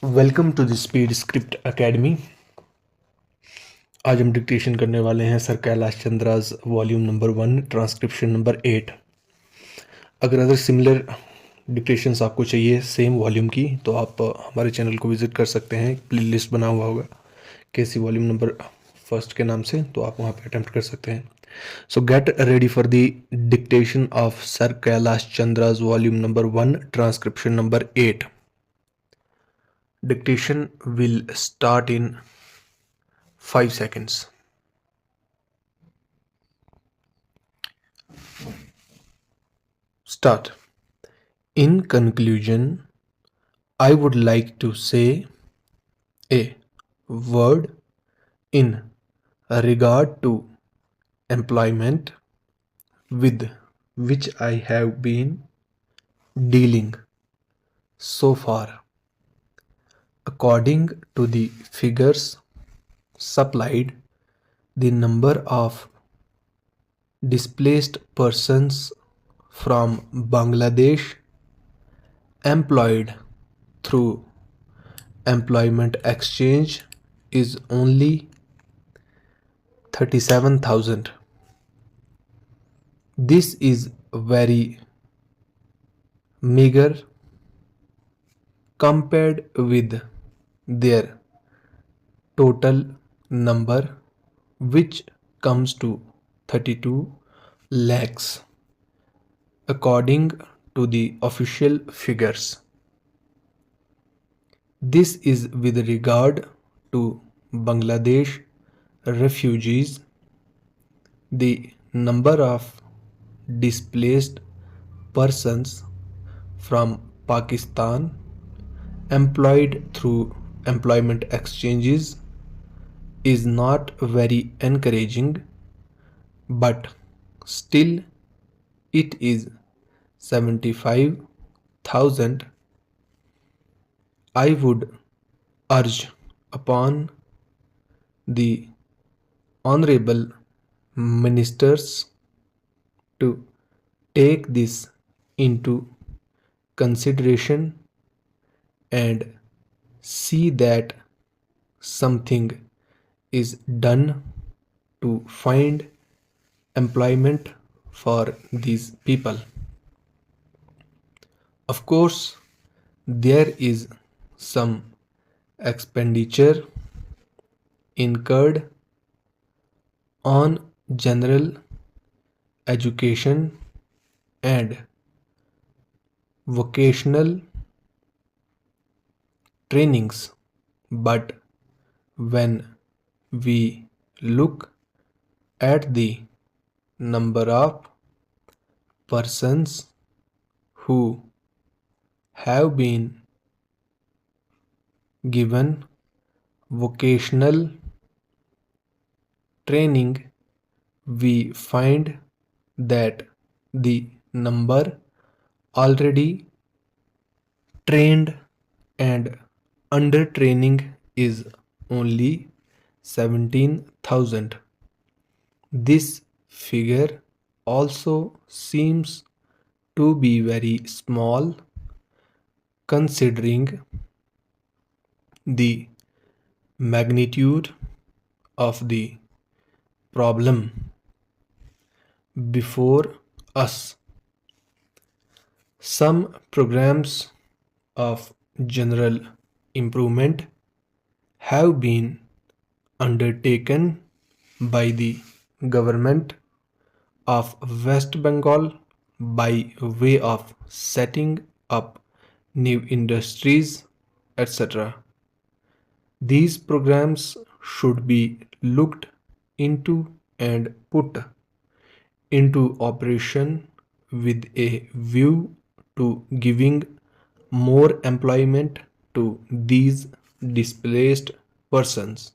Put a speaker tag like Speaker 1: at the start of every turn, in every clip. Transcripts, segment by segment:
Speaker 1: Welcome to the Speed Script Academy. आज हम dictation करने वाले हैं Sir Kailash Chandra's volume number 1 transcription number 8। अगर सिमिलर डिक्टेशंस आपको चाहिए सेम वॉल्यूम की तो आप हमारे चैनल को विजिट कर सकते हैं। प्ले लिस्ट बना हुआ होगा केसी वॉल्यूम नंबर फर्स्ट के नाम से, तो आप वहाँ पे अटेम्प्ट कर सकते हैं। So get ready for the dictation of Sir Kailash Chandra's volume number 1 transcription number 8। Dictation will start in 5 seconds. Start. In conclusion, I would like to say a word in regard to employment with which I have been dealing so far. According to the figures supplied, the number of displaced persons from Bangladesh employed through employment exchange is only 37,000. This is very meager compared with their total number, which comes to 32 lakhs according to the official figures. This is with regard to Bangladesh refugees. The number of displaced persons from Pakistan employed through employment exchanges is not very encouraging, but still it is 75,000. I would urge upon the honorable ministers to take this into consideration and see that something is done to find employment for these people. Of course, there is some expenditure incurred on general education and vocational trainings, but when we look at the number of persons who have been given vocational training, we find that the number already trained and under training is only 17,000. This figure also seems to be very small considering the magnitude of the problem before us. Some programs of general improvement have been undertaken by the government of West Bengal by way of setting up new industries, etc. These programs should be looked into and put into operation with a view to giving more employment to these displaced persons.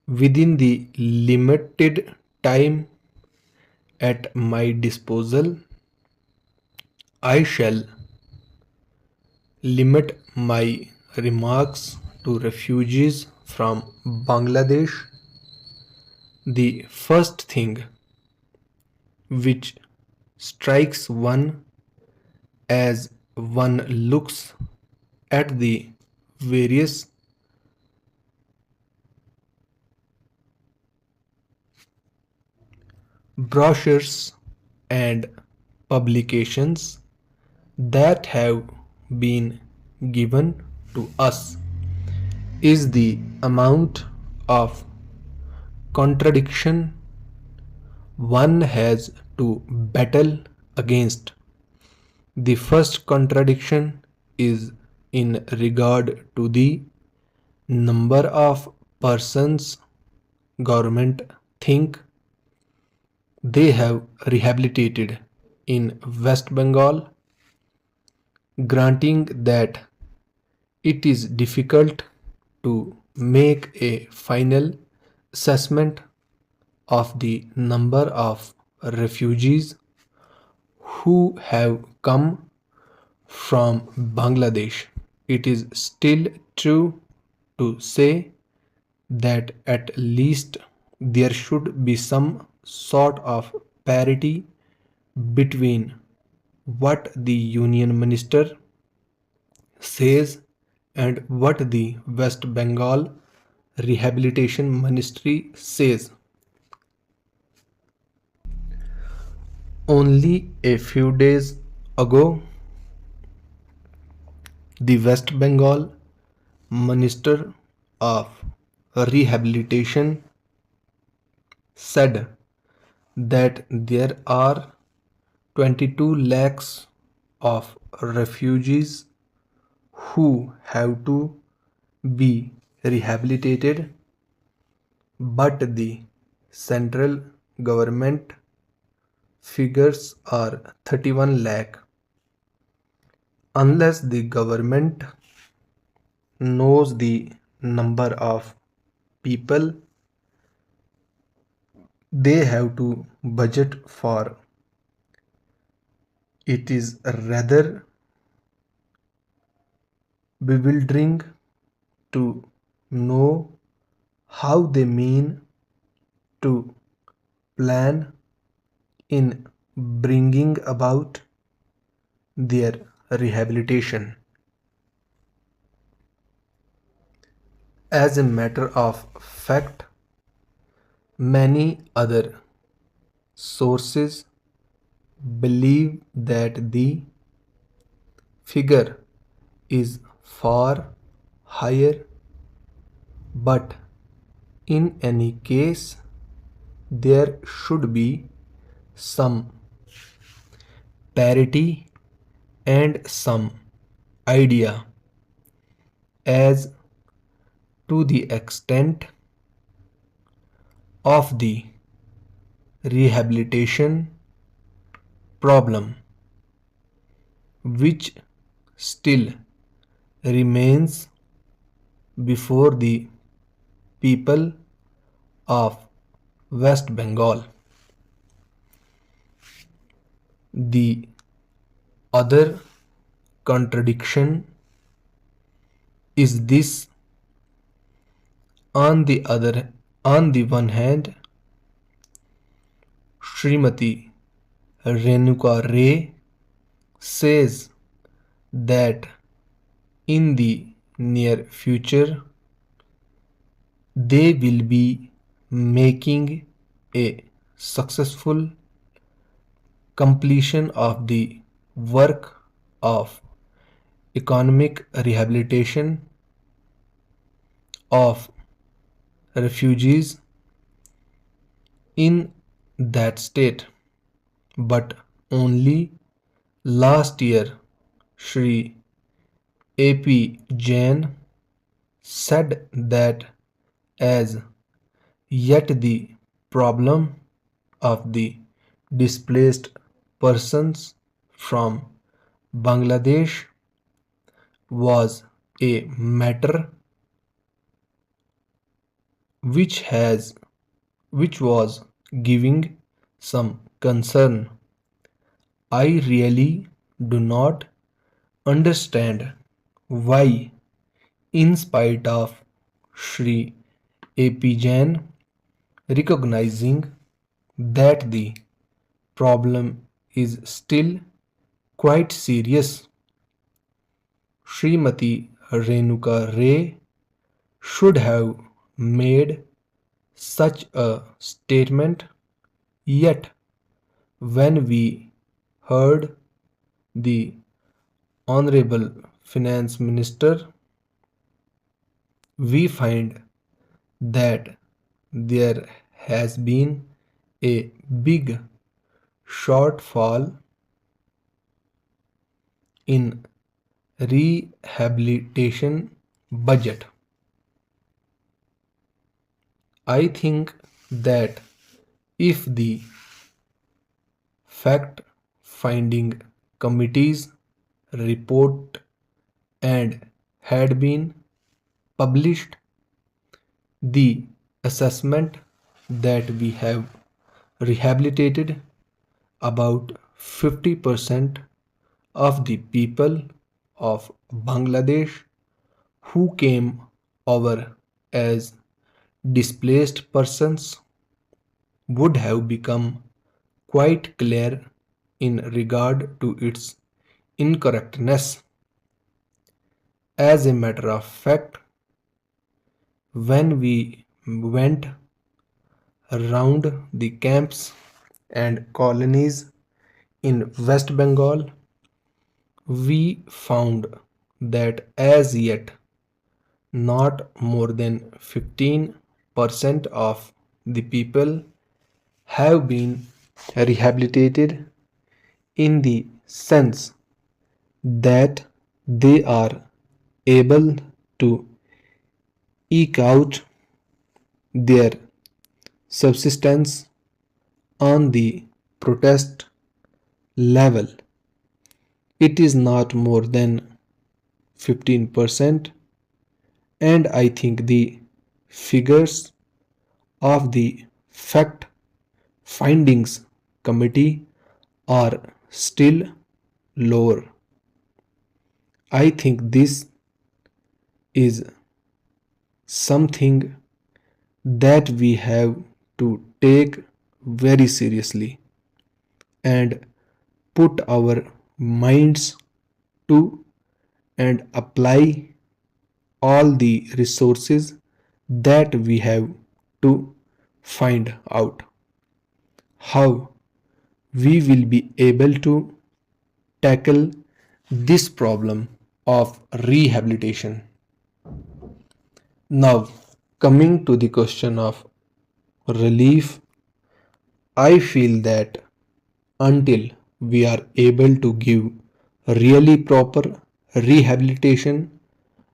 Speaker 1: Within the limited time at my disposal, I shall limit my remarks to refugees from Bangladesh. The first thing which strikes one as one looks at the various brochures and publications that have been given to us is the amount of contradiction one has to battle against. The first contradiction is in regard to the number of persons government think they have rehabilitated in West Bengal, granting that it is difficult to make a final assessment of the number of refugees who have come from Bangladesh. It is still true to say that at least there should be some sort of parity between what the Union Minister says and what the West Bengal Rehabilitation Ministry says. Only a few days ago, the West Bengal Minister of Rehabilitation said that there are 22 lakhs of refugees who have to be rehabilitated, but the central government figures are 31 lakh. Unless the government knows the number of people they have to budget for, it is rather bewildering to know how they mean to plan in bringing about their rehabilitation. As a matter of fact, many other sources believe that the figure is far higher, but in any case, there should be some parity and some idea as to the extent of the rehabilitation problem, which still remains before the people of West Bengal. The other contradiction is this: on the one hand, Srimati Renuka Ray says that in the near future they will be making a successful completion of the work of economic rehabilitation of refugees in that state. But only last year, Shri A.P. Jain said that as yet the problem of the displaced persons from Bangladesh was a matter which was giving some concern. I really do not understand why, in spite of Shri A.P. Jain recognizing that the problem is still quite serious, Srimati Renuka Ray should have made such a statement, yet when we heard the Honorable Finance Minister, we find that there has been a big shortfall in rehabilitation budget. I think that if the fact finding committee's report and had been published, the assessment that we have rehabilitated about 50% of the people of Bangladesh who came over as displaced persons would have become quite clear in regard to its incorrectness. As a matter of fact, when we went around the camps and colonies in West Bengal, we found that as yet not more than 15% of the people have been rehabilitated in the sense that they are able to eke out their subsistence on the protest level. It is not more than 15%, and I think the figures of the fact findings committee are still lower. I think this is something that we have to take very seriously and put our minds to and apply all the resources that we have to find out how we will be able to tackle this problem of rehabilitation. Now, coming to the question of relief, I feel that until we are able to give really proper rehabilitation,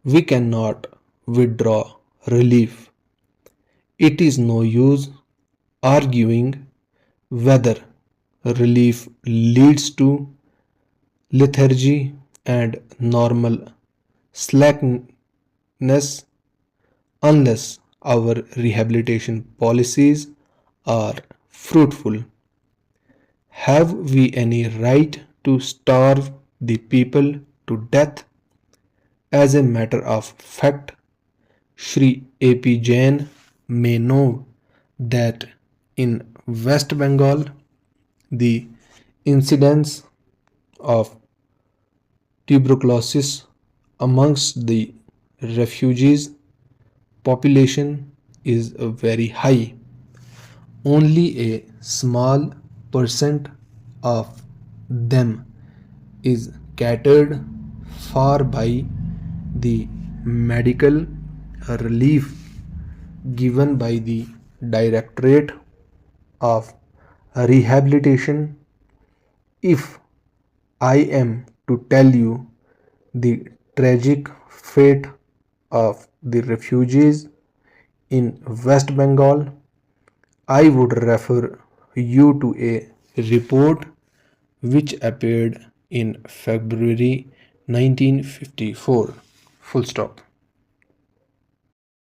Speaker 1: we cannot withdraw relief. It is no use arguing whether relief leads to lethargy and normal slackness unless our rehabilitation policies are fruitful. Have we any right to starve the people to death? As a matter of fact, Shri A.P. Jain may know that in West Bengal, the incidence of tuberculosis amongst the refugees population is very high. Only a small percent of them is catered for by the medical relief given by the Directorate of Rehabilitation. If I am to tell you the tragic fate of the refugees in West Bengal, I would refer you to a report which appeared in February 1954. Full stop.